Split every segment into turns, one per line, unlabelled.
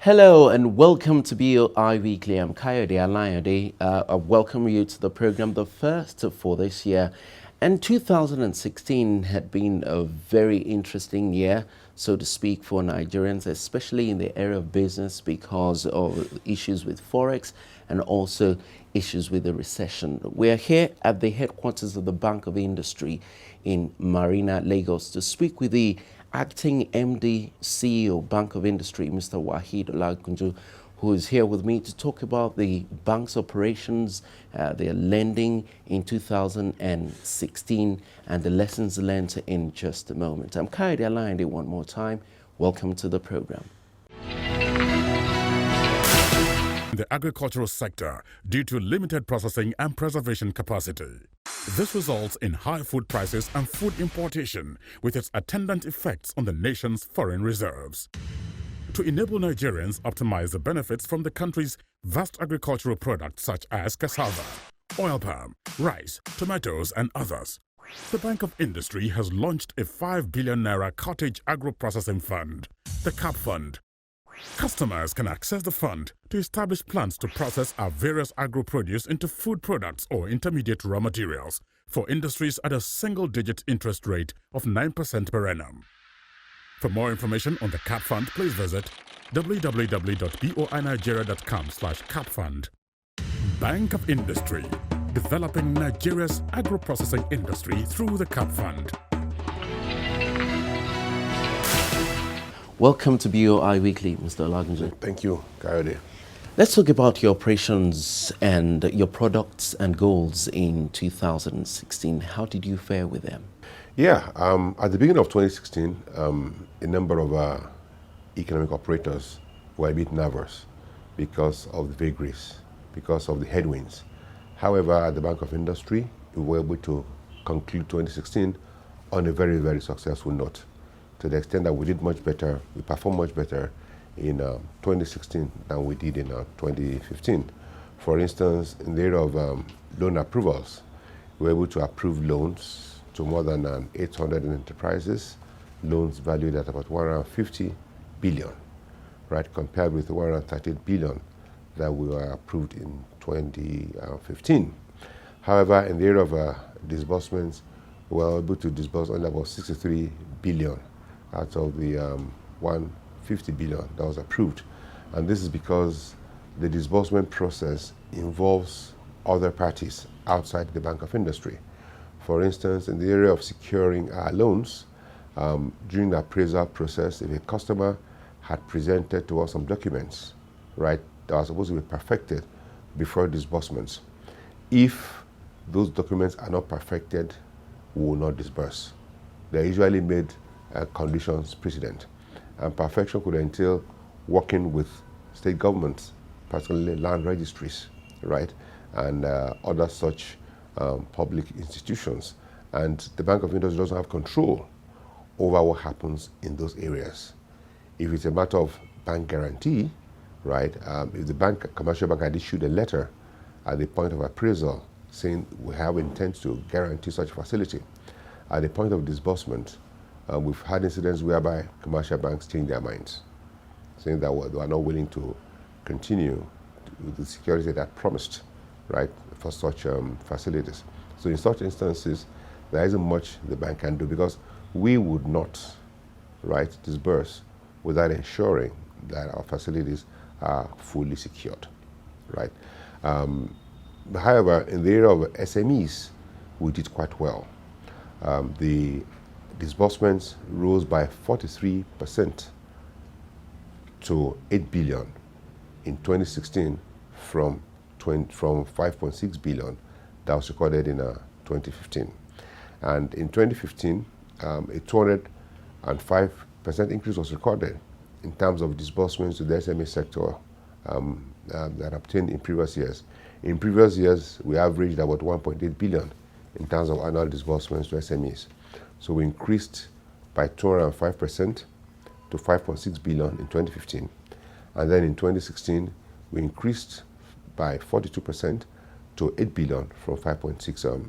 Hello and welcome to BOI Weekly. I'm Kayode Alayode. I welcome you to the program, the first for this year. And 2016 had been a very interesting year, so to speak, for Nigerians, especially in the area of business because of issues with Forex and also issues with the recession. We're here at the headquarters of the Bank of Industry in Marina, Lagos, to speak with the Acting MD CEO, Bank of Industry, Mr. Waheed Olagunju, who is here with me to talk about the bank's operations, their lending in 2016, and the lessons learned in just a moment. I'm Kayode Alayode one more time. Welcome to the program.
The agricultural sector due to limited processing and preservation capacity. This results in high food prices and food importation with its attendant effects on the nation's foreign reserves. To enable Nigerians optimize the benefits from the country's vast agricultural products such as cassava, oil palm, rice, tomatoes and others, the Bank of Industry has launched a 5 billion naira cottage agro-processing fund, the CAP Fund. Customers can access the fund to establish plans to process our various agro-produce into food products or intermediate raw materials for industries at a single-digit interest rate of 9% per annum. For more information on the CAP Fund, please visit www.boinigeria.com/capfund. Bank of Industry, developing Nigeria's agro-processing industry through the CAP Fund.
Welcome to BOI Weekly, Mr. Olagunju.
Thank you, Kayode.
Let's talk about your operations and your products and goals in 2016. How did you fare with them?
Yeah, at the beginning of 2016, a number of economic operators were a bit nervous because of the vagaries, because of the headwinds. However, at the Bank of Industry, we were able to conclude 2016 on a very, very successful note, to the extent that we did much better, we performed much better in 2016 than we did in 2015. For instance, in the area of loan approvals, we were able to approve loans to more than 800 enterprises, loans valued at about 150 billion, right, compared with the 138 billion that we were approved in 2015. However, in the area of disbursements, we were able to disburse only about 63 billion out of the 150 billion that was approved. And this is because the disbursement process involves other parties outside the Bank of Industry. For instance, in the area of securing our loans, during the appraisal process, if a customer had presented to us some documents, right, that are supposed to be perfected before disbursements, if those documents are not perfected, we will not disburse. They're usually made conditions precedent. And perfection could entail working with state governments, particularly land registries, right, and other such public institutions. And the Bank of Industry doesn't have control over what happens in those areas. If it's a matter of bank guarantee, right, if the commercial bank had issued a letter at the point of appraisal saying we have intent to guarantee such facility, at the point of disbursement, we've had incidents whereby commercial banks change their minds, saying that they are not willing to continue with the security that promised, right, for such facilities. So in such instances, there isn't much the bank can do, because we would not, right, disburse without ensuring that our facilities are fully secured, right. However, in the area of SMEs, we did quite well. The disbursements rose by 43% to 8 billion in 2016 from 5.6 billion that was recorded in 2015. And in 2015, a 205% increase was recorded in terms of disbursements to the SME sector that obtained in previous years. In previous years, we averaged about 1.8 billion in terms of annual disbursements to SMEs. So we increased by 205% to 5.6 billion in 2015. And then in 2016, we increased by 42% to 8 billion from 5.6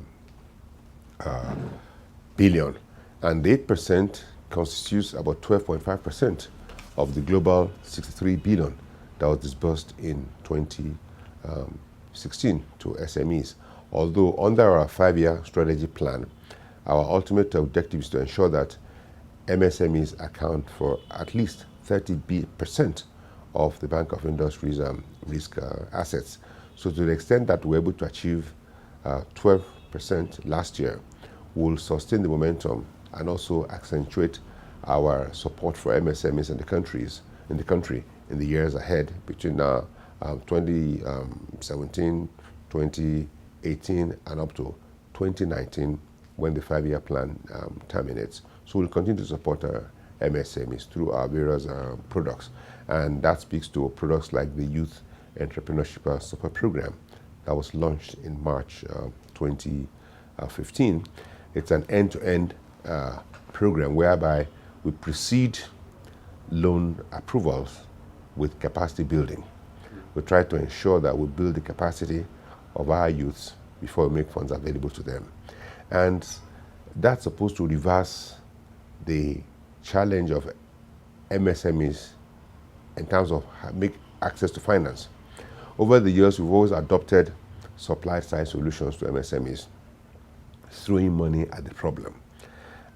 billion. And the 8% constitutes about 12.5% of the global 63 billion that was disbursed in 2016 to SMEs. Although under our 5-year strategy plan, our ultimate objective is to ensure that MSMEs account for at least 30% of the Bank of Industry's risk assets. So to the extent that we're able to achieve 12% last year, we'll sustain the momentum and also accentuate our support for MSMEs in the country in the years ahead between 2017, 2018, and up to 2019 when the 5-year plan terminates. So we'll continue to support our MSMEs through our various products. And that speaks to products like the Youth Entrepreneurship Support Program that was launched in March 2015. It's an end-to-end program whereby we precede loan approvals with capacity building. We try to ensure that we build the capacity of our youths before we make funds available to them. And that's supposed to reverse the challenge of MSMEs in terms of make access to finance. Over the years, we've always adopted supply-side solutions to MSMEs, throwing money at the problem.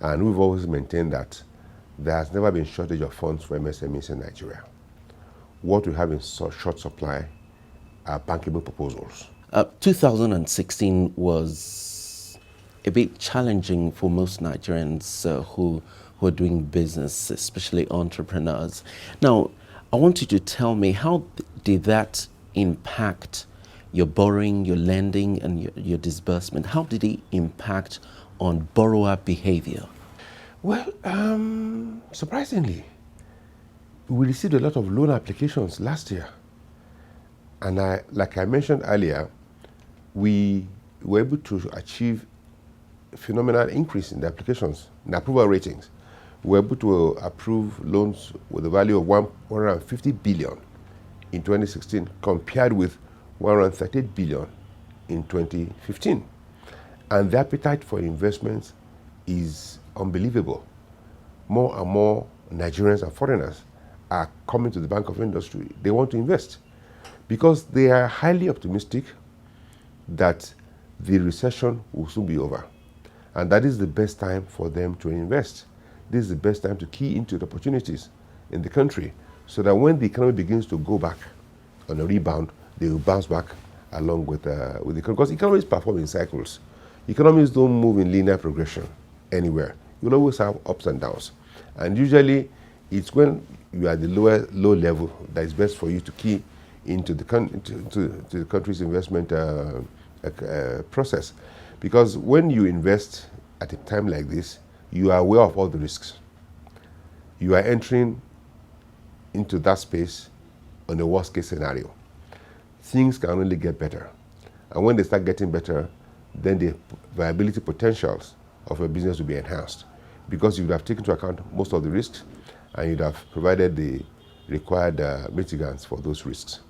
And we've always maintained that there has never been shortage of funds for MSMEs in Nigeria. What we have in short supply are bankable proposals.
2016 was a bit challenging for most Nigerians who are doing business, especially entrepreneurs. Now, I want you to tell me, how did that impact your borrowing, your lending, and your disbursement? How did it impact on borrower behavior?
Well, surprisingly, we received a lot of loan applications last year. And like I mentioned earlier, we were able to achieve a phenomenal increase in the applications, in the approval ratings. We were able to approve loans with a value of 150 billion in 2016, compared with 130 billion in 2015. And the appetite for investments is unbelievable. More and more Nigerians and foreigners are coming to the Bank of Industry. They want to invest because they are highly optimistic that the recession will soon be over. And that is the best time for them to invest. This is the best time to key into the opportunities in the country so that when the economy begins to go back on a rebound, they will bounce back along with the economy. Because economies perform in cycles. Economies don't move in linear progression anywhere. You'll always have ups and downs. And usually, it's when you are at the low level that it's best for you to key into the country's investment process. Because when you invest at a time like this, you are aware of all the risks. You are entering into that space on a worst case scenario. Things can only get better. And when they start getting better, then the viability potentials of a business will be enhanced because you would have taken into account most of the risks and you'd have provided the required mitigants for those risks.